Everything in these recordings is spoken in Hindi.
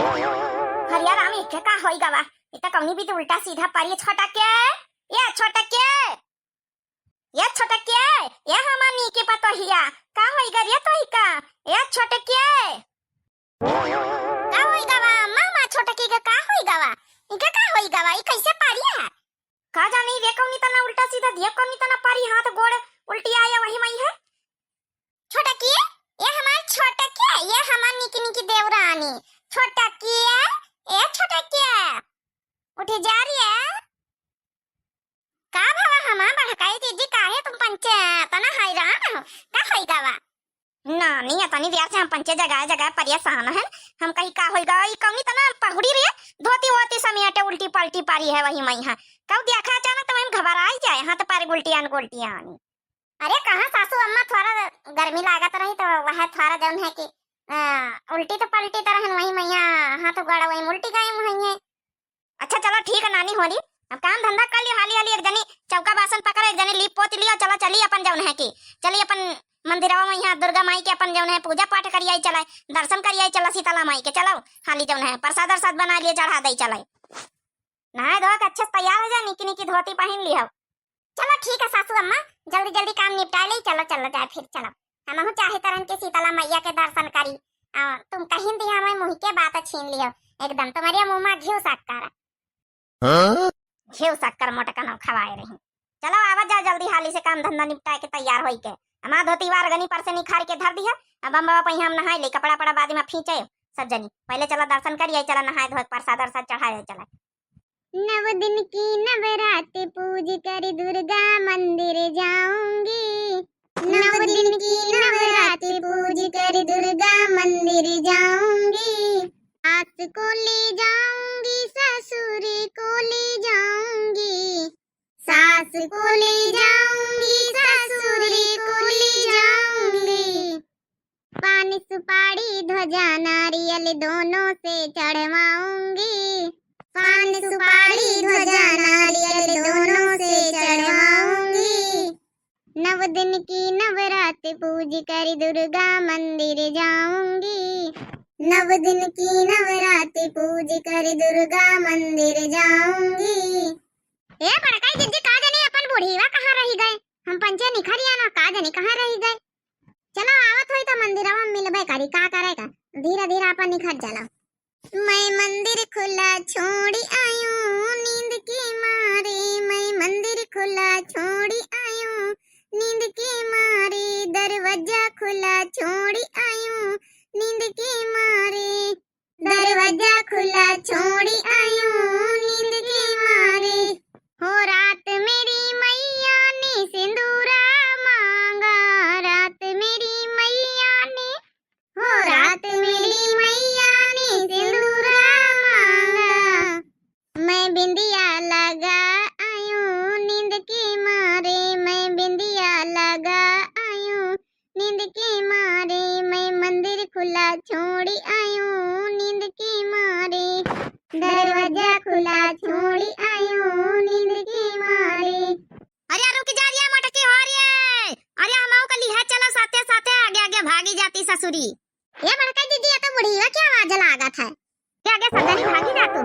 हरियाराम इथे का होई गावा इता कवनी भी तो उल्टा सीधा पारी छोटा क्या ये छोटा क्या ये छोटा क्या ये हमानी के पतो हिया का होई गरिया तो ही का ये छोटा क्या का होई गावा मामा छोटा की का होई गावा इनका का होई गावा ई कैसे पारी है का जानी रे कवनी तना उल्टा सीधा दिया कवनी तना पारी हाथ गोड़ उल्टी आया वही मई है छोटा की ये हमार छोटा क्या ये हमार निकी निकी देवरानी छोटा क्या ए छोटा क्या उठे जा रही है का भावा हमा भड़काई दीदी काहे तुम पंचे तना हैरान हो का होई गावा ना नहीं तनी देर से हम पंचे जगह जगह परेशान है हम कहीं का होई गावा ई कमी तना पहुड़ी रे धोती होती समेटे उल्टी पलटी पारी है वही मई है कब देखा अचानक तो हम घबरा ही जाए हां तो पारे गुलटियान गुलटियान अरे कहां सासू अम्मा थोड़ा गर्मी लागत रही तो वह थोड़ा जौन है कि उल्टी तो पलटी तरह वही मैया हाथ गड़ा वही उल्टी गई वही है अच्छा चलो ठीक है नानी हो रही अब काम धंधा कर लियो हाली हाली एक जनी चौका बासन पकड़ एक जनी लीप पोत लियो चलो चली अपन जौन है की चली अपन मंदिरवा में यहाँ दुर्गा माई के अपन जौन है पूजा पाठ करिए चला दर्शन करिए चला शीतला माई के चलो हाली जौन है प्रसाद प्रसाद बना लिए चढ़ा दे चला नहाए धो के अच्छे से तैयार हो जा निकी निकी धोती पहन लियो चलो ठीक है सासू अम्मा जल्दी जल्दी काम निपटा ले चलो चलो जाए फिर चलो हम चाहे तरह के शीतला मैया के दर्शन करी तुम कहीं दिया मैं मुंह के बात छीन लियो एकदम तुम्हारे मुंह में घिउ शक्कर घिउ शक्कर मोटका न खवाए रही चलो आवाज जाओ जल्दी हाली से काम धंधा निपटा के तैयार होई के हमार धोती वार गनी पर से निखार के धर दिया अब हम बाबा पहिया हम नहाए ले कपड़ा पड़ा बाद में फींचे सब जनी पहले चलो दर्शन करिए चलो नहाए धोए प्रसाद प्रसाद चढ़ाए चला नव दिन की नवरात पूज कर दुर्गा मंदिर जाऊंगी नव दिन की नवरात पूज कर दुर्गा मंदिर जाऊंगी सास को ले जाऊंगी ससुर को ले जाऊंगी सास को ले जाऊंगी ससुर को ले जाऊंगी पान सुपारी ध्वजा नारियल दोनों से चढ़वाऊंगी पान सुपारी ध्वजा नारियल दोनों से चढ़वाऊंगी नव दिन की नवरात पूज कर दुर्गा मंदिर जाऊंगी नव दिन की नवरात पूज कर दुर्गा मंदिर जाऊंगी ए बड़काई दीदी का जाने अपन बूढ़ीवा कहां रही गए हम पंचे निखरिया ना का जाने कहां रही गए चलो आवत होई तो मंदिरवा में मिलबे करी का करेगा धीरे धीरे अपन निखर जाला मैं मंदिर खुला छोड़ी आयूं नींद के मारे मैं मंदिर खुला छोड़ी आयूं नींद के मारे दरवाजा खुला छोड़ी आयूं नींद के मारे दरवाजा खुला छोड़ी आयूं नींद के मारे हो रात मेरी मैया ने सिंदूरा मांगा रात मेरी मैया ने हो रात मेरी मैया ने सिंदूरा मांगा मैं बिंदिया लगा आयूं नींद के मारे मैं बिंदिया लगा आयूं नींद के मारे मैं मंदिर खुला छोड़ी आयूं नींद के मारे दरवाजा खुला छोड़ी आयूं नींद के मारे अरे रुक जा रही है मटकी हो रही है अरे हमाओ का लिहा चला साथे साथे आगे आगे भागी जाती ससुरी ये बड़का दीदी ये तो बुढ़ीवा क्या आवाज लागत है क्या आगे सदनी भागी जा तू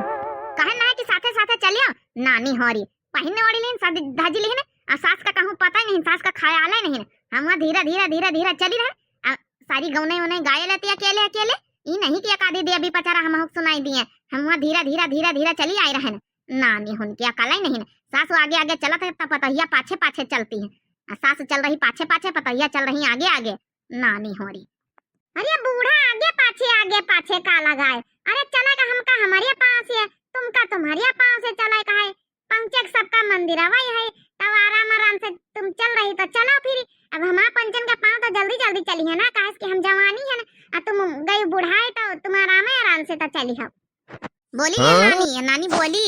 कहे ना है कि साथे साथे चलियो नानी हो रही पहिने ओड़ी लेन सद धाजी लेन आ सास का कहूं पता ही नहीं सास का ख्याल ही नहीं हम धीरे धीरे धीरे धीरे चली रहे सारी गौने उन्हें गाय लेती अकेले अकेले ई नहीं कि आधी दे अभी पचारा हम सुनाई दिए हम धीरे धीरे धीरे धीरे चली आई रहे नानी हुन की अकल ही नहीं सास आगे आगे चलत है तब पतहिया पाछे पाछे चलती है सास चल रही पाछे पाछे पतहिया चल रही आगे आगे नानी हो रही अरे बूढ़ा आगे पाछे का लगाए अरे चलेगा हमका हमारे पास है तुमका तुम्हारे पास से चले का है पंचक सबका मंदिर वही है तब आराम आराम से तुम चल रही तो चलो फिर अब हमारा पंचन का पाँव तो जल्दी जल्दी चली है ना काहे कि हम जवानी है ना तुम गई बुढ़ाई तो तुम आराम से तो चली हो बोली नानी बोली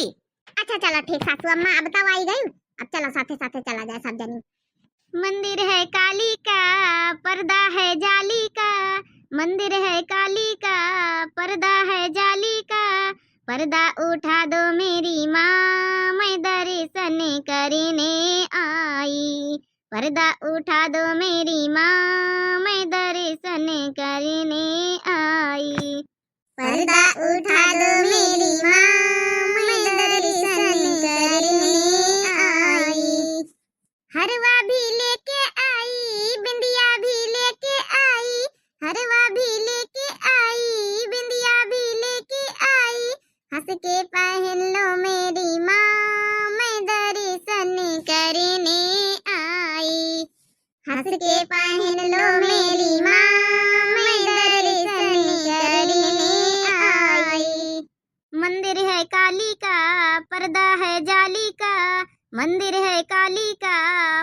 अच्छा चलो ठीक सासू अम्मा अब तो आई गई अब चलो साथे साथे चला जाए सब जनी मंदिर है काली का पर्दा है जाली का मंदिर है काली का पर्दा है जाली का, पर्दा उठा दो मेरी माँ, मैं दर्शन करने आई। पर्दा उठा दो मेरी माँ, मैं दर्शन करने आई। पर्दा उठा दो मेरी माँ, मैं दर्शन करने आई। हरवा भी लेके आई, बिंदिया भी लेके आई, हरवा भी लेके आई, बिंदिया भी लेके आई। हंस के पहन लो मेरी माँ, मैं दर्शन करने आई। हंस के पहन लो मेरी माँ, मैं दर्शन करने आई। मंदिर है काली का, पर्दा है जाली का, मंदिर है काली का,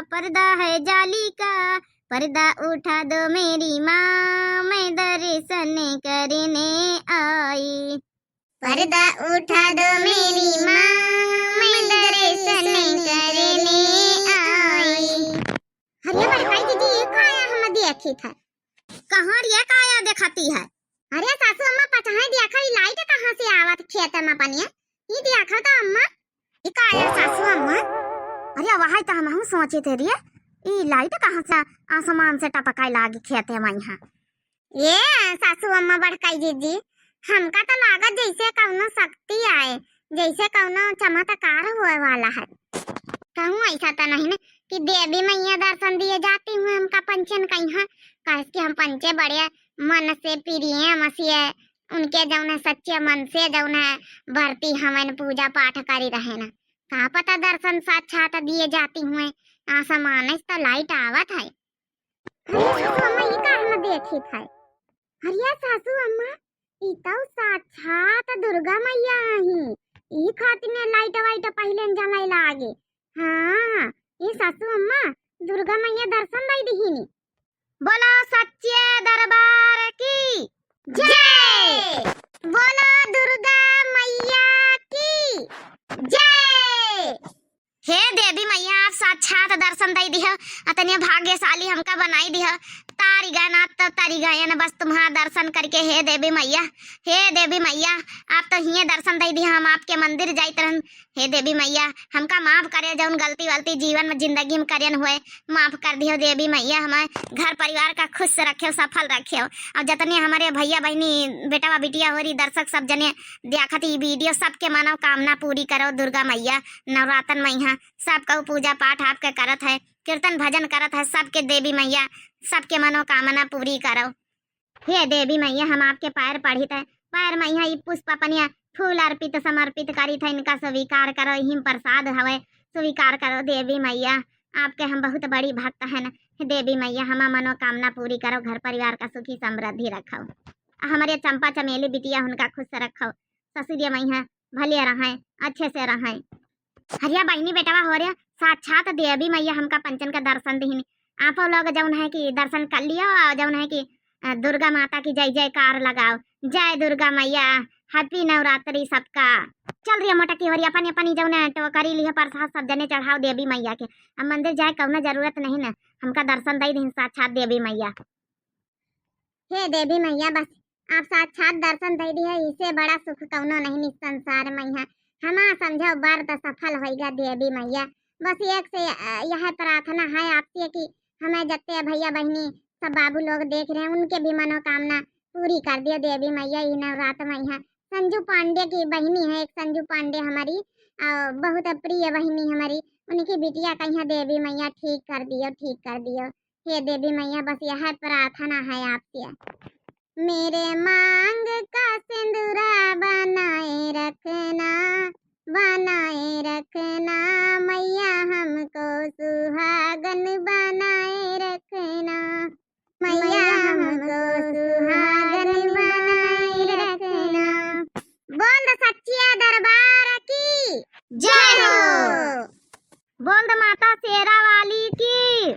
पर्दा है जाली का। पर्दा उठा दो मेरी माँ, मैं दर्शन करने आई। पर्दा उठा दो मेरी माँ, मैं दर्शन करने आई। अरे बड़काई दीदी, ये काया हम देखी था। कहाँ रे काया दिखाती है? अरे सासू अम्मा पता है देखा ये लाइट कहाँ से आवत खेत में पनिया? ये देखा था अम्मा? ये काया सासू अम्मा? अरे वही तो हम सोचे थे रे, ये लाइट कहाँ से आसमान से टपकाई लागी खेत में यहाँ। ये सासू अम्मा बड़काई दीदी, हमका तो लागत जैसे कौनो शक्ति आए, जैसे कौनो चमत्कार होए वाला है। कहूँ ऐसा तो नहीं ना कि देवी मैया दर्शन दिए जाती हूँ हमका पंचन कहीं, कह कि हम पंचे बड़े मन से प्रिय मसीह उनके जौन सच्चे मन से जौन भरती हमें पूजा पाठ करी रहे ना, कहा पता दर्शन साक्षात दिए जाती हुए आसमान तो लाइट आवत है। सासू अम्मा ये का हम देखी था। हरिया सासू अम्मा ई तो साक्षात दुर्गा मैया ही, ई खातिर ने लाइट वाइट पहले जलाई लागे। हाँ ये सासू अम्मा दुर्गा मैया दर्शन दई दीहिनी। बोलो सच्चे दरबार की जय, बोलो दुर्गा मैया की जय। हे देवी मैया आप साक्षात दर्शन दई दिह, अतने भाग्यशाली हमका बनाई दिह। तारी गाना तो तारी गायन बस तुम्हारा दर्शन करके हे देवी मैया, हे देवी मैया आप तो हिये दर्शन दई दिह, हम आपके मंदिर जाइत रहन। हे देवी मैया हमका माफ करे, जौन गलती वलती जीवन में जिंदगी में करन हुए माफ कर दियो देवी मैया। हमारे घर परिवार का खुश रखे, सफल रखे, और जितने हमारे भैया बहनी बेटा बिटिया हो रही दर्शक सब जने देखत ई वीडियो सबके मानव कामना पूरी करो दुर्गा मैया। नवरात्र मैया सबका पूजा पाठ आपके करत है, कीर्तन भजन करत है, सबके देवी मैया सबके मनोकामना पूरी करो। हे देवी मैया हम आपके पैर पढ़ित है, पैर मैया ई पुष्प अपनिया फूल अर्पित समर्पित करी था, इनका स्वीकार करो, हिम प्रसाद हवे स्वीकार करो देवी मैया। आपके हम बहुत बड़ी भक्त है न देवी मैया, हमारा मनोकामना पूरी करो, घर परिवार का सुखी समृद्धि रखो, हमारे चंपा चमेली बिटिया उनका खुश रखो, ससुरिया मैया भले रहें अच्छे से रहें। हरिया बहनी बेटवा हो रहा साक्षात देवी मैया हमका पंचन का दर्शन दीनी। आप लोग जौन है कि दर्शन कर लियो, जौन है कि दुर्गा माता की जय जयकार लगाओ, जय दुर्गा मैया, हैप्पी नवरात्रि सबका। चल रही मोटा की वरी अपन अपनी जौन तो करी लिह प्रसाद सब जने चढ़ाओ देवी मैया के। अब मंदिर जाए कौनो जरूरत नहीं ना, हमका दर्शन दई दिन साक्षात देवी मैया। हे देवी मैया बस आप साक्षात दर्शन दई दी है, इससे बड़ा सुख कौनो नहीं इस संसार में है। हमारा समझो व्रत सफल होगा देवी मैया। बस एक से यह प्रार्थना है आपसे कि हमें जत्ते भैया बहनी सब बाबू लोग देख रहे हैं उनके भी मनोकामना पूरी कर दियो देवी मैया। ये नवरात्र मैया संजू पांडे की बहनी है, एक संजू पांडे हमारी बहुत प्रिय बहनी हमारी, उनकी बिटिया कहीं देवी मैया ठीक कर दियो, ठीक कर दियो। हे देवी मैया बस यह प्रार्थना है आपसे, मेरे मांग का सिंदूरा बनाए रखना, बनाए रखना मैया, हमको सुहागन बनाए रखना, मैया हमको सुहागन बनाए रखना। बोल दो सच्चे दरबार की जय हो, बोल दो माता शेरा वाली की।